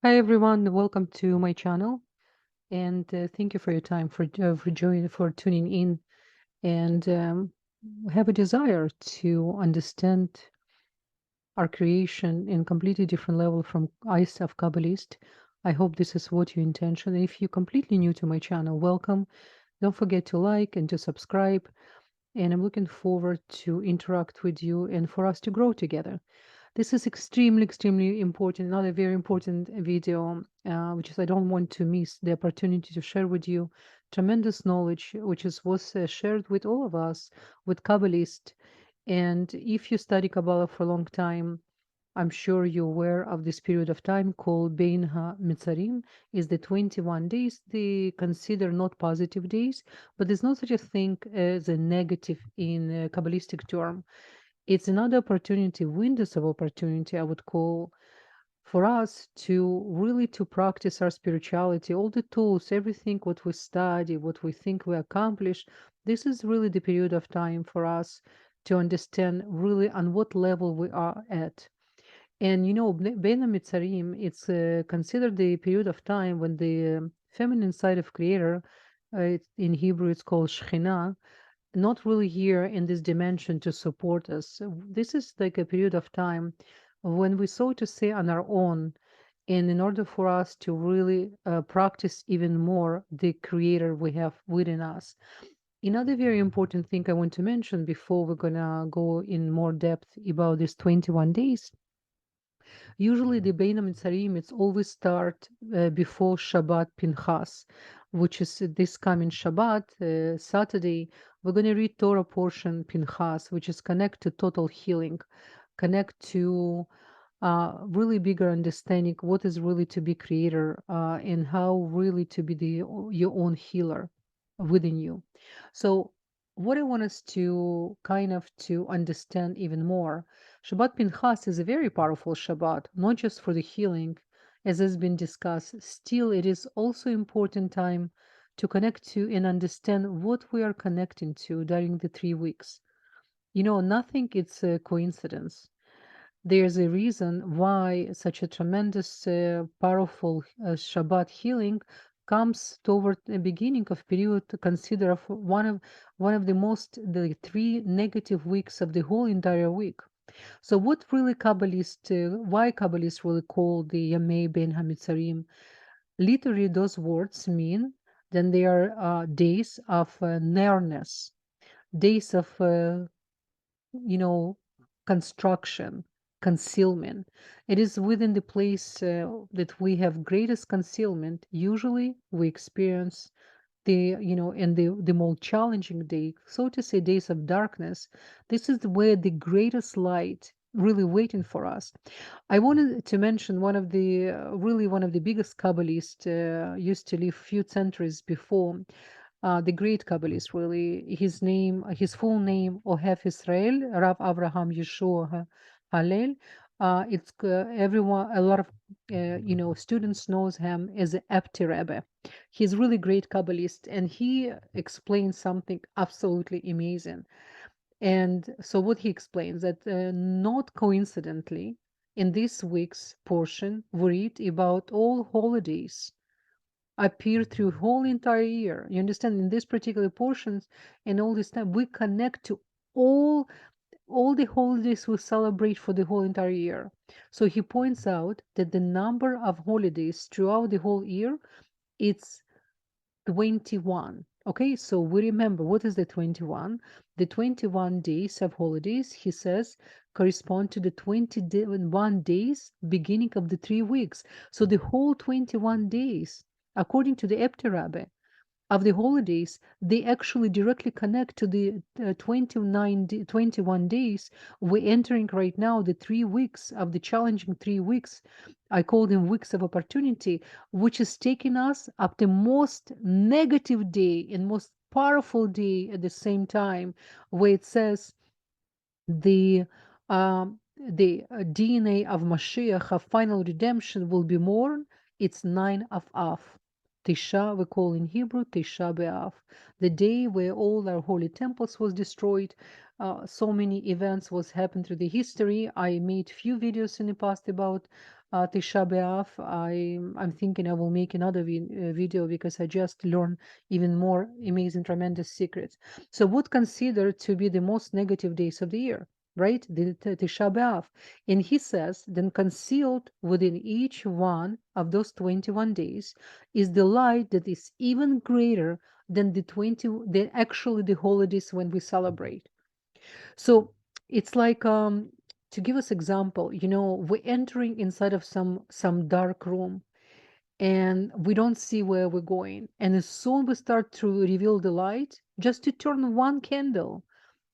Hi everyone, welcome to my channel, and thank you for your time for joining for tuning in, and have a desire to understand our creation in completely different level from eyes of Kabbalist. I hope this is what your intention. And if you're completely new to my channel, welcome. Don't forget to like and to subscribe. And I'm looking forward to interact with you and for us to grow together. This is extremely important, another very important video, which is I don't want to miss the opportunity to share with you tremendous knowledge, which was shared with all of us, with Kabbalists. And if you study Kabbalah for a long time, I'm sure you're aware of this period of time called Bein HaMetzarim, is the 21 days. They consider not positive days, but there's no such a thing as a negative in a Kabbalistic term. It's another opportunity, windows of opportunity, I would call, for us to really to practice our spirituality, all the tools, everything what we study, what we think we accomplish. This is really the period of time for us to understand really on what level we are at. And Bein Mitzarim, it's considered the period of time when the feminine side of Creator, in Hebrew it's called Shekhinah, not really here in this dimension to support us. So this is like a period of time when we so to say on our own, and in order for us to really practice even more the creator we have within us. Another very important thing I want to mention before we're gonna go in more depth about these 21 days. Usually the Bein HaMetzarim, it's always start before Shabbat Pinchas, which is this coming Shabbat, Saturday. We're going to read Torah portion Pinchas, which is connect to total healing, connect to really bigger understanding what is really to be creator and how really to be your own healer within you. So what I want us to kind of to understand even more, Shabbat Pinchas is a very powerful Shabbat, not just for the healing, as has been discussed. Still, it is also important time to connect to and understand what we are connecting to during the 3 weeks. Nothing it's a coincidence. There's a reason why such a tremendous, powerful Shabbat healing comes toward the beginning of period considered of one of the three negative weeks of the whole entire week. So what really why Kabbalists really call the Yamei Ben Hamitzarim? Literally, those words mean then they are days of nearness, days of you know, construction, concealment. It is within the place that we have greatest concealment. Usually, we experience in the more challenging day, so to say, days of darkness. This is where the greatest light really waiting for us. I wanted to mention one of the biggest Kabbalists used to live few centuries before, the great Kabbalist, really. His full name, Ohef Israel, Rav Avraham Yeshua Hallel. Everyone, a lot of students knows him as a Epti Rebbe. He's really great Kabbalist, and he explains something absolutely amazing. And so, what he explains that not coincidentally, in this week's portion, we read about all holidays appear through whole entire year. You understand? In these particular portions and all this time, we connect to all all the holidays we celebrate for the whole entire year. So he points out that the number of holidays throughout the whole year, it's 21. Okay, so we remember what is the 21? The 21 days of holidays, he says, correspond to the 21 days beginning of the 3 weeks. So the whole 21 days, according to the Epter Rabbi, of the holidays, they actually directly connect to the 21 days we're entering right now, the 3 weeks of the challenging 3 weeks. I call them weeks of opportunity, which is taking us up the most negative day and most powerful day at the same time, where it says the DNA of Mashiach, of final redemption, will be born. It's 9 of Av. Tisha, we call in Hebrew Tisha B'Av, the day where all our holy temples was destroyed. So many events was happened through the history. I made few videos in the past about Tisha B'Av, I'm thinking I will make another video because I just learned even more amazing, tremendous secrets. So, what considered to be the most negative days of the year, right? The Tisha B'Av, and he says, then concealed within each one of those 21 days is the light that is even greater than than actually the holidays when we celebrate. So it's like to give us example, we're entering inside of some dark room and we don't see where we're going. And as soon we start to reveal the light, just to turn one candle,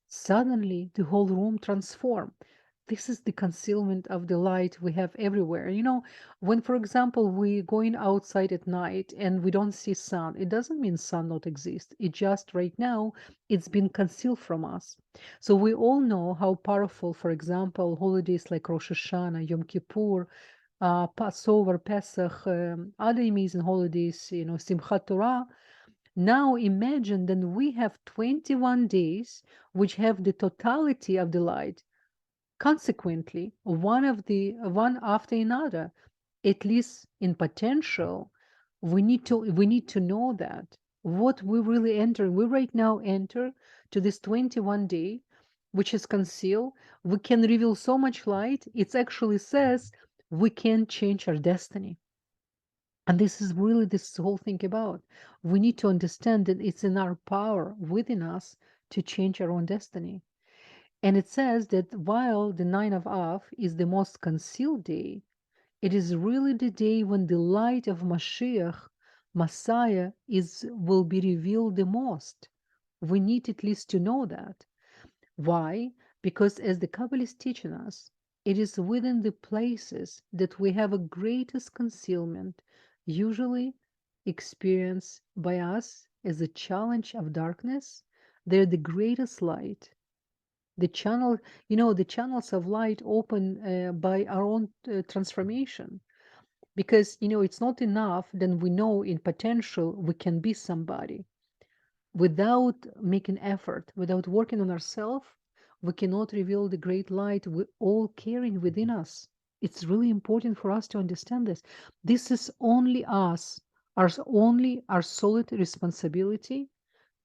suddenly the whole room transforms. This is the concealment of the light we have everywhere. When, for example, we going outside at night and we don't see sun, it doesn't mean sun not exist. It just right now it's been concealed from us. So we all know how powerful, for example, holidays like Rosh Hashanah, Yom Kippur, Passover, Pesach, other amazing holidays, Simchat Torah. Now imagine that we have 21 days which have the totality of the light. Consequently, one after another, at least in potential, we need to know that what we really enter. We right now enter to this 21 day, which is concealed. We can reveal so much light. It actually says we can change our destiny. And this is really this whole thing about. We need to understand that it's in our power within us to change our own destiny. And it says that while the 9 of Av is the most concealed day, it is really the day when the light of Mashiach, Messiah, will be revealed the most. We need at least to know that. Why? Because as the Kabbalists teaching us, it is within the places that we have a greatest concealment, usually experienced by us as a challenge of darkness. They're the greatest light. The channels of light open by our own transformation. Because, it's not enough, then we know in potential we can be somebody without making effort, without working on ourselves, we cannot reveal the great light we all carrying within us. It's really important for us to understand this. This is only us, only our solid responsibility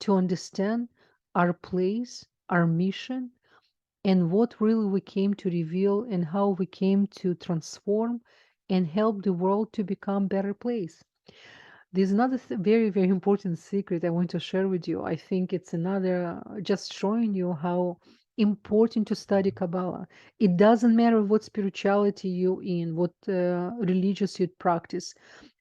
to understand our place, our mission, and what really we came to reveal and how we came to transform and help the world to become better place. There's another very, very important secret I want to share with you. I think it's another, just showing you how important to study Kabbalah. It doesn't matter what spirituality you in, what religious you practice.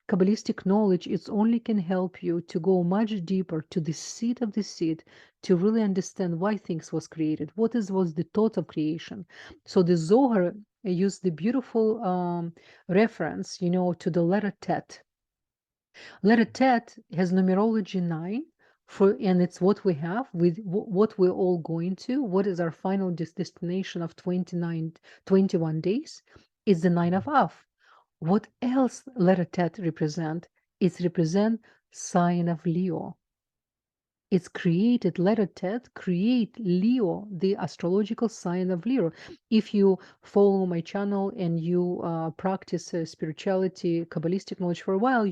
Kabbalistic knowledge, it only can help you to go much deeper to the seed of the seed, to really understand why things was created, was the thought of creation. So the Zohar used the beautiful reference, to the letter Tet. Letter Tet has numerology 9 and it's what we have with what we're all going to. What is our final destination of 21 days? Is the 9 of Av. What else letter Tet represent? It represent sign of Leo. It's created, letter Tet create Leo, the astrological sign of Leo. If you follow my channel and you practice spirituality, Kabbalistic knowledge for a while,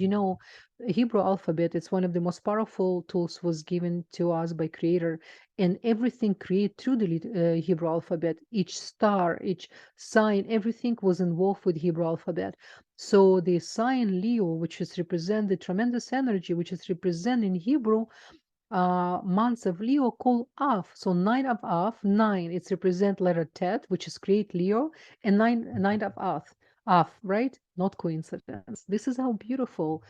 Hebrew alphabet, it's one of the most powerful tools was given to us by Creator. And everything created through the Hebrew alphabet, each star, each sign, everything was involved with Hebrew alphabet. So the sign Leo, which is represent the tremendous energy, which is represent in Hebrew, months of Leo called Av. So 9 of Av, 9, it's represent letter Tet, which is create Leo, and 9 of Av, right? Not coincidence. This is how beautiful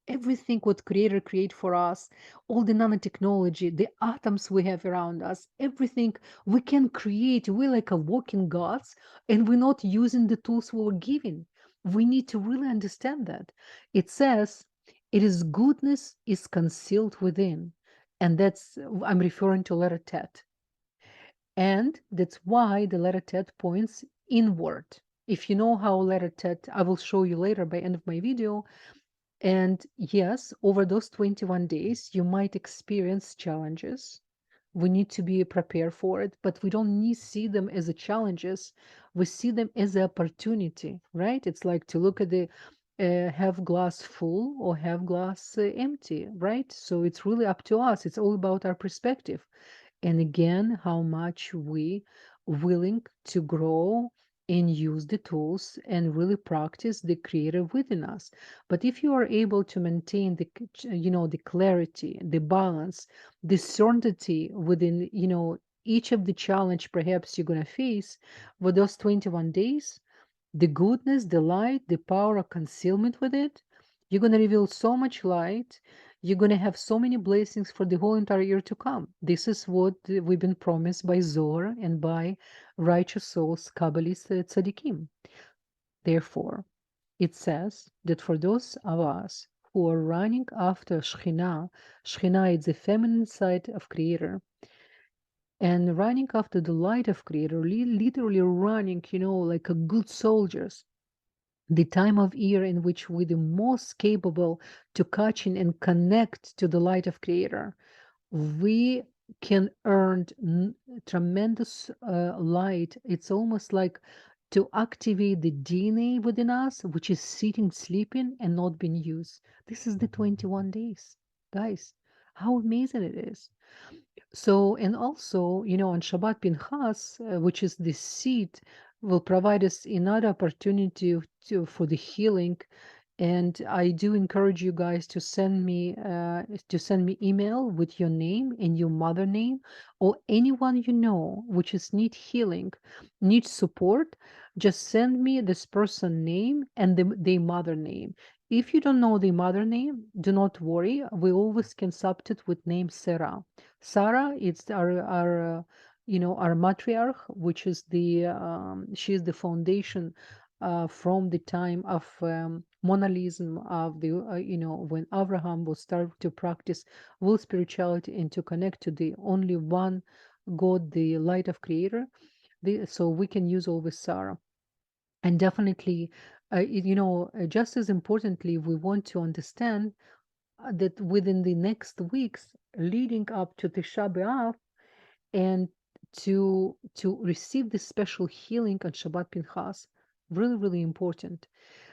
everything what creator create for us, all the nanotechnology, the atoms we have around us, everything we can create. We're like a walking gods, and we're not using the tools we were given. We need to really understand that. It says it is goodness is concealed within, and that's I'm referring to letter Tet. And that's why the letter Tet points inward. If you know how letter Tet, I will show you later by end of my video. And yes, over those 21 days, you might experience challenges. We need to be prepared for it, but we don't need see them as a challenges. We see them as an opportunity, right? It's like to look at the have glass full or have glass empty, right? So it's really up to us. It's all about our perspective. And again, how much we willing to grow and use the tools and really practice the creative within us. But if you are able to maintain the clarity, the balance, the certainty within, each of the challenge perhaps you're going to face with those 21 days, the goodness, the light, the power of concealment with it, you're going to reveal so much light. You're going to have so many blessings for the whole entire year to come. This is what we've been promised by Zohar and by righteous souls, Kabbalist tzaddikim. Therefore, it says that for those of us who are running after Shekhinah is the feminine side of Creator, and running after the light of Creator, literally running, like a good soldiers, the time of year in which we're the most capable to catch in and connect to the light of Creator, we can earn tremendous light. It's almost like to activate the DNA within us, which is sitting, sleeping, and not being used. This is the 21 days, guys. How amazing it is. So, and also, on Shabbat Pinchas, which is the seed, will provide us another opportunity for the healing. And I do encourage you guys to send me email with your name and your mother name, or anyone you know which is need healing, needs support. Just send me this person name and the mother name. If you don't know the mother name, do not worry. We always can substitute with name Sarah. Sarah, it's our matriarch, which is she is the foundation from the time of monalism of the when Abraham will start to practice will spirituality and to connect to the only one God, the light of Creator. So we can use always Sarah. And definitely, just as importantly, we want to understand that within the next weeks leading up to Tisha B'Av, and to receive this special healing on Shabbat Pinchas, really, really important.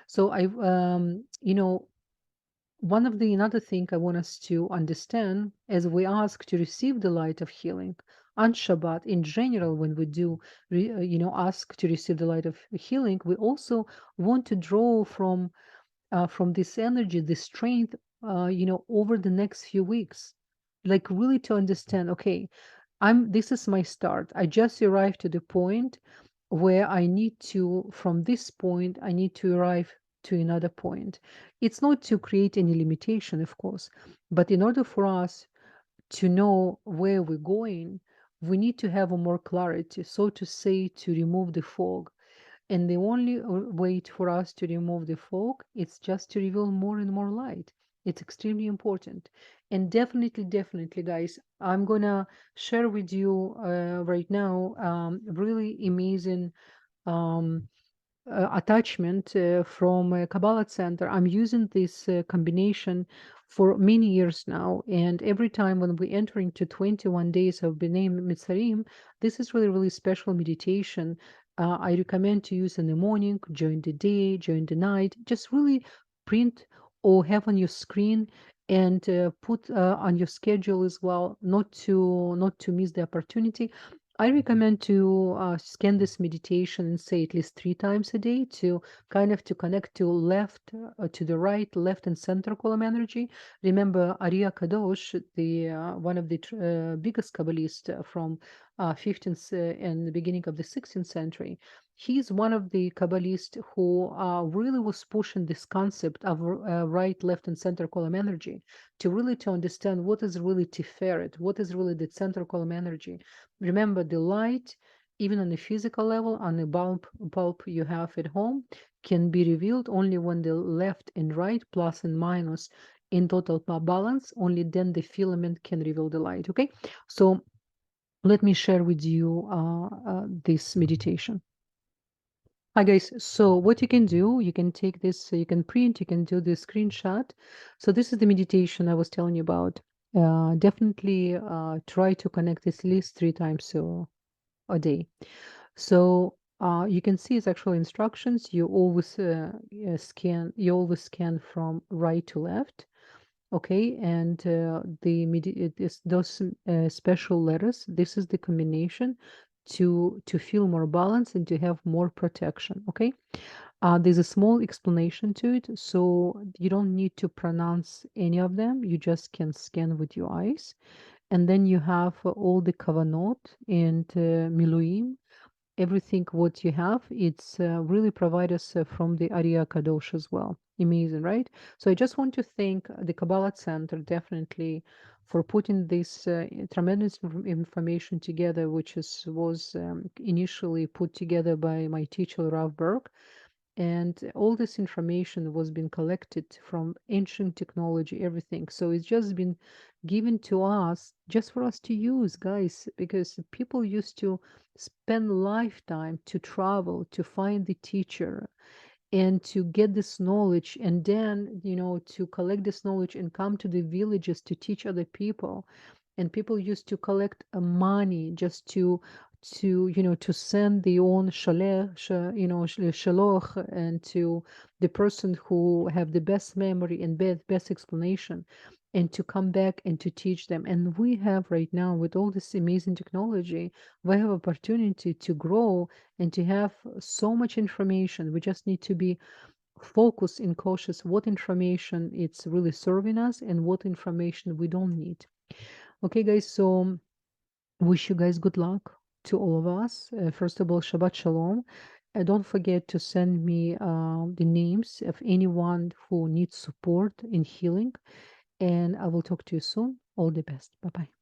So one of the another thing I want us to understand as we ask to receive the light of healing on Shabbat in general, when we do, ask to receive the light of healing, we also want to draw from this energy, this strength, over the next few weeks, like really to understand, okay, this is my start. I just arrived to the point where I need to, from this point, I need to arrive to another point. It's not to create any limitation, of course, but in order for us to know where we're going, we need to have a more clarity, so to say, to remove the fog. And the only way for us to remove the fog is just to reveal more and more light. It's extremely important. And definitely, definitely, guys, I'm gonna share with you right now really amazing um, attachment from Kabbalah Center. I'm using this combination for many years now, and every time when we enter into 21 days of B'nai Mitzarim, this is really, really special meditation. I recommend to use in the morning, during the day, during the night. Just really print or have on your screen and put on your schedule as well, not to miss the opportunity. I recommend to scan this meditation and say at least 3 times a day to kind of to connect to left, to the right, left, and center column energy. Remember, Arya Kadosh, the one of the biggest Kabbalists from 15th and the beginning of the 16th century. He's one of the Kabbalists who really was pushing this concept of right, left, and center column energy to really to understand what is really Tiferet, what is really the center column energy. Remember, the light, even on the physical level, on the bulb you have at home, can be revealed only when the left and right, plus and minus, in total balance. Only then the filament can reveal the light. Okay, so let me share with you this meditation. Hi guys, so what you can do, you can take this, you can print, you can do the screenshot. So this is the meditation I was telling you about. definitely try to connect at least 3 times a day. So you can see its actual instructions. You always scan from right to left. Okay, and it is those special letters. This is the combination to feel more balance and to have more protection. Okay, there's a small explanation to it, so you don't need to pronounce any of them. You just can scan with your eyes, and then you have all the kavanot and miluim, everything what you have. It's really provide us from the Arya Kadosh as well. Amazing, right? So I just want to thank the Kabbalah Center definitely for putting this tremendous information together, which was initially put together by my teacher Rav Berg, and all this information was being collected from ancient technology, everything. So it's just been given to us just for us to use, guys, because people used to spend lifetime to travel to find the teacher and to get this knowledge, and then to collect this knowledge and come to the villages to teach other people. And people used to collect money just to send the own shaloch, and to the person who have the best memory and best explanation, and to come back and to teach them. And we have right now, with all this amazing technology, we have opportunity to grow and to have so much information. We just need to be focused and cautious what information it's really serving us and what information we don't need. Okay, guys, so wish you guys good luck to all of us. First of all, Shabbat Shalom. Don't forget to send me the names of anyone who needs support in healing, and I will talk to you soon. All the best. Bye bye.